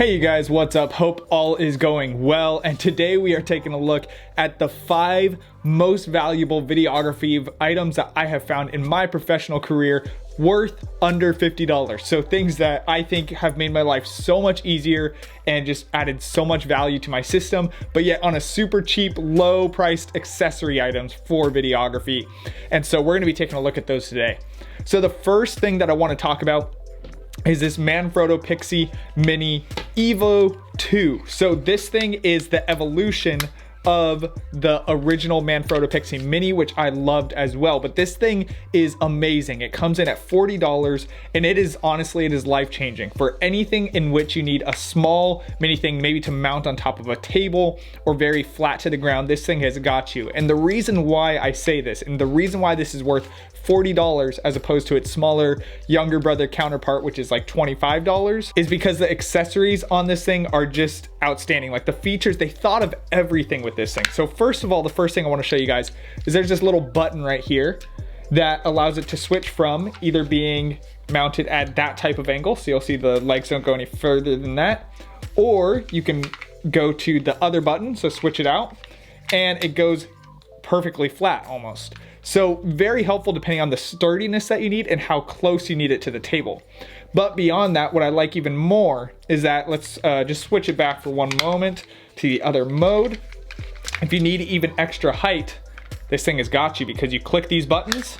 Hey you guys, what's up? Hope all is going well, and today we are taking a look at the 5 most valuable videography items that I have found in my professional career worth under $50. So things that I think have made my life so much easier and just added so much value to my system, but yet on a super cheap, low priced accessory items for videography. And so we're gonna be taking a look at those today. So the first thing that I wanna talk about is this Manfrotto PIXI Mini Evo 2. So this thing is the evolution of the original Manfrotto PIXI Mini, which I loved as well. But this thing is amazing. It comes in at $40, and it is honestly, it is life-changing for anything in which you need a small mini thing, maybe to mount on top of a table or very flat to the ground. This thing has got you. And the reason why I say this, and the reason why this is worth $40 as opposed to its smaller younger brother counterpart, which is like $25, is because the accessories on this thing are just outstanding. Like the features, they thought of everything with this thing. So first of all, the first thing I want to show you guys is there's this little button right here that allows it to switch from either being mounted at that type of angle, so you'll see the legs don't go any further than that, or you can go to the other button, so switch it out, and it goes perfectly flat almost. So very helpful depending on the sturdiness that you need and how close you need it to the table. But beyond that, what I like even more is that, let's just switch it back for one moment to the other mode. If you need even extra height, this thing has got you, because you click these buttons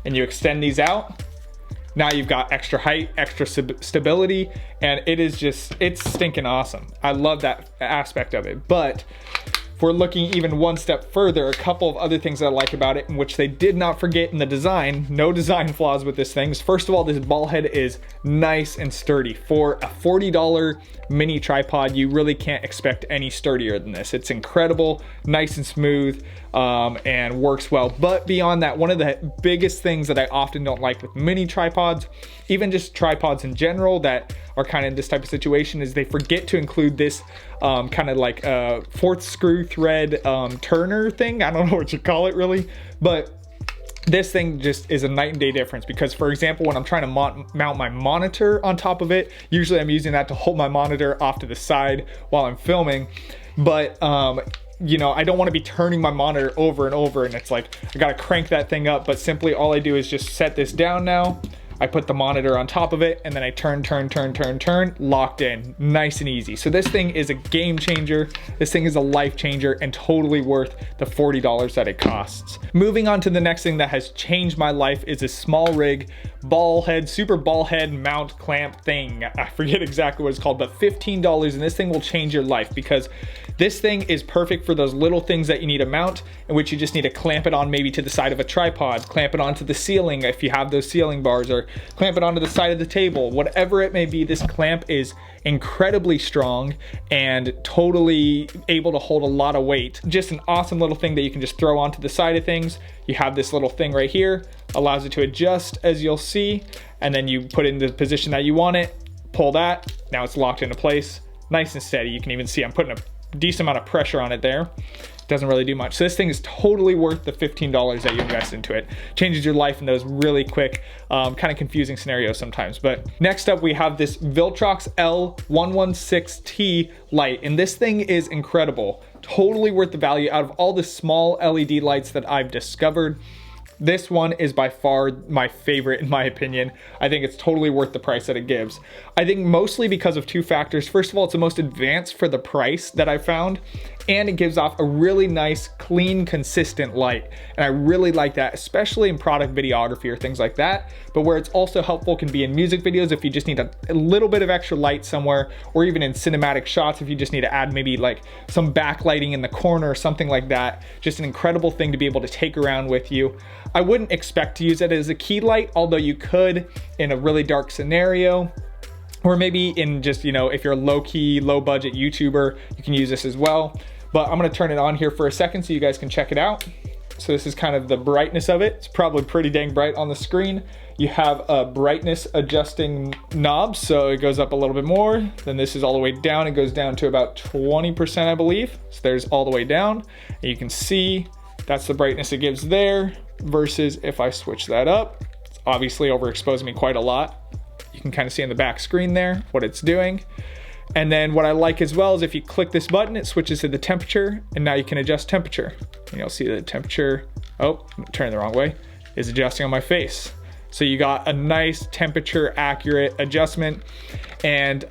and you extend these out. Now you've got extra height, extra stability, and it is just, it's stinking awesome. I love that aspect of it. But if we're looking even one step further, a couple of other things that I like about it, in which they did not forget in the design, no design flaws with this thing. First of all, this ball head is nice and sturdy. For a $40 mini tripod, you really can't expect any sturdier than this. It's incredible, nice and smooth, and works well. But beyond that, one of the biggest things that I often don't like with mini tripods, even just tripods in general that are kind of in this type of situation, is they forget to include this kind of like fourth screw thread turner thing. I don't know what you call it really, but this thing just is a night and day difference. Because for example, when I'm trying to mount my monitor on top of it, usually I'm using that to hold my monitor off to the side while I'm filming. But you know, I don't want to be turning my monitor over and over, and it's like I gotta crank that thing up. But simply all I do is just set this down now. I put the monitor on top of it, and then I turn, locked in, nice and easy. So this thing is a game changer. This thing is a life changer and totally worth the $40 that it costs. Moving on to the next thing that has changed my life is a Smallrig Ballhead, super Ballhead mount clamp thing. I forget exactly what it's called, but $15, and this thing will change your life, because this thing is perfect for those little things that you need to mount, in which you just need to clamp it on maybe to the side of a tripod, clamp it onto the ceiling if you have those ceiling bars, or clamp it onto the side of the table. Whatever it may be, this clamp is incredibly strong and totally able to hold a lot of weight. Just an awesome little thing that you can just throw onto the side of things. You have this little thing right here, allows it to adjust, as you'll see, and then you put it in the position that you want it, pull that, now it's locked into place, nice and steady. You can even see I'm putting a decent amount of pressure on it there. Doesn't really do much. So this thing is totally worth the $15 that you invest into it. Changes your life in those really quick, kind of confusing scenarios sometimes. But next up, we have this Viltrox L116T light, and this thing is incredible. Totally worth the value. Out of all the small LED lights that I've discovered, this one is by far my favorite in my opinion. I think it's totally worth the price that it gives. I think mostly because of 2 factors. First of all, it's the most advanced for the price that I found, and it gives off a really nice, clean, consistent light. And I really like that, especially in product videography or things like that. But where it's also helpful can be in music videos if you just need a little bit of extra light somewhere, or even in cinematic shots if you just need to add maybe like some backlighting in the corner or something like that. Just an incredible thing to be able to take around with you. I wouldn't expect to use it as a key light, although you could in a really dark scenario, or maybe in just, you know, if you're a low-key, low-budget YouTuber, you can use this as well. But I'm gonna turn it on here for a second so you guys can check it out. So this is kind of the brightness of it. It's probably pretty dang bright on the screen. You have a brightness adjusting knob, so it goes up a little bit more. Then this is all the way down. It goes down to about 20%, I believe. So there's all the way down. And you can see that's the brightness it gives there, versus if I switch that up, it's obviously overexposing me quite a lot. You can kind of see on the back screen there what it's doing. And then what I like as well is if you click this button, it switches to the temperature, and now you can adjust temperature. And you'll see the temperature, oh, turning the wrong way, is adjusting on my face. So you got a nice temperature accurate adjustment, and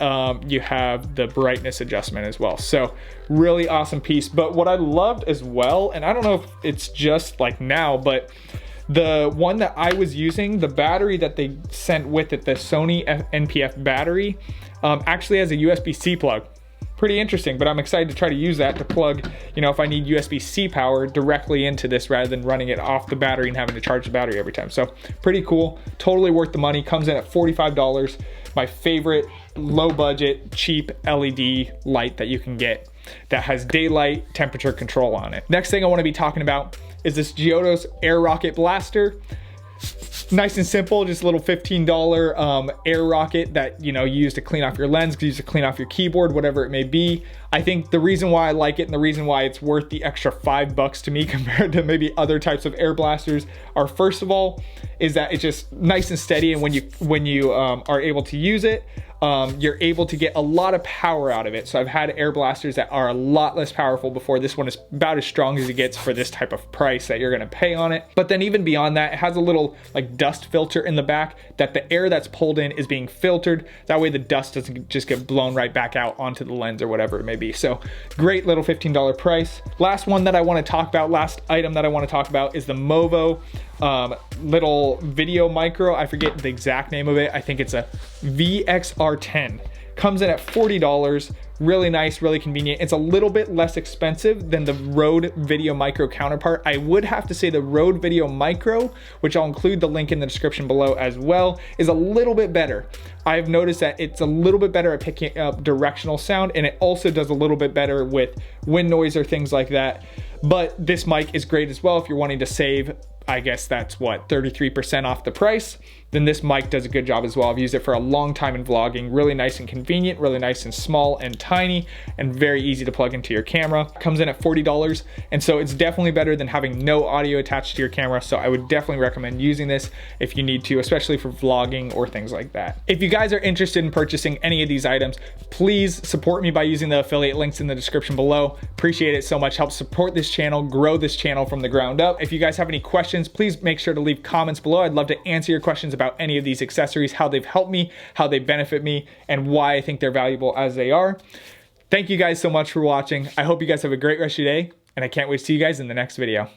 you have the brightness adjustment as well. So really awesome piece. But what I loved as well, and I don't know if it's just like now, but the one that I was using, the battery that they sent with it, the Sony NPF battery, actually has a USB-C plug. Pretty interesting, but I'm excited to try to use that to plug, you know, if I need USB-C power directly into this rather than running it off the battery and having to charge the battery every time. So pretty cool, totally worth the money. Comes in at $45. My favorite low budget, cheap LED light that you can get that has daylight temperature control on it. Next thing I want to be talking about is this Giottos Air Rocket Blaster. Nice and simple, just a little $15 air rocket that, you know, you use to clean off your lens, use to clean off your keyboard, whatever it may be. I think the reason why I like it and the reason why it's worth the extra $5 to me compared to maybe other types of air blasters are, first of all, is that it's just nice and steady, and when you are able to use it, you're able to get a lot of power out of it. So I've had air blasters that are a lot less powerful before. This one is about as strong as it gets for this type of price that you're gonna pay on it. But then even beyond that, it has a little like dust filter in the back that the air that's pulled in is being filtered. That way the dust doesn't just get blown right back out onto the lens or whatever it may be. So great little $15 price. Last one that I wanna talk about, last item that I wanna talk about is the Movo little video micro. I forget the exact name of it. I think it's a VXR10. Comes in at $40. Really nice, really convenient. It's a little bit less expensive than the Rode Video Micro counterpart. I would have to say the Rode Video Micro, which I'll include the link in the description below as well, is a little bit better. I've noticed that it's a little bit better at picking up directional sound, and it also does a little bit better with wind noise or things like that. But this mic is great as well if you're wanting to save, I guess that's what, 33% off the price. Then this mic does a good job as well. I've used it for a long time in vlogging. Really nice and convenient, really nice and small and tiny, and very easy to plug into your camera. Comes in at $40, and so it's definitely better than having no audio attached to your camera. So I would definitely recommend using this if you need to, especially for vlogging or things like that. If you guys are interested in purchasing any of these items, please support me by using the affiliate links in the description below. Appreciate it so much. Help support this channel, grow this channel from the ground up. If you guys have any questions, please make sure to leave comments below. I'd love to answer your questions about any of these accessories, how they've helped me, how they benefit me, and why I think they're valuable as they are. Thank you guys so much for watching. I hope you guys have a great rest of your day, and I can't wait to see you guys in the next video.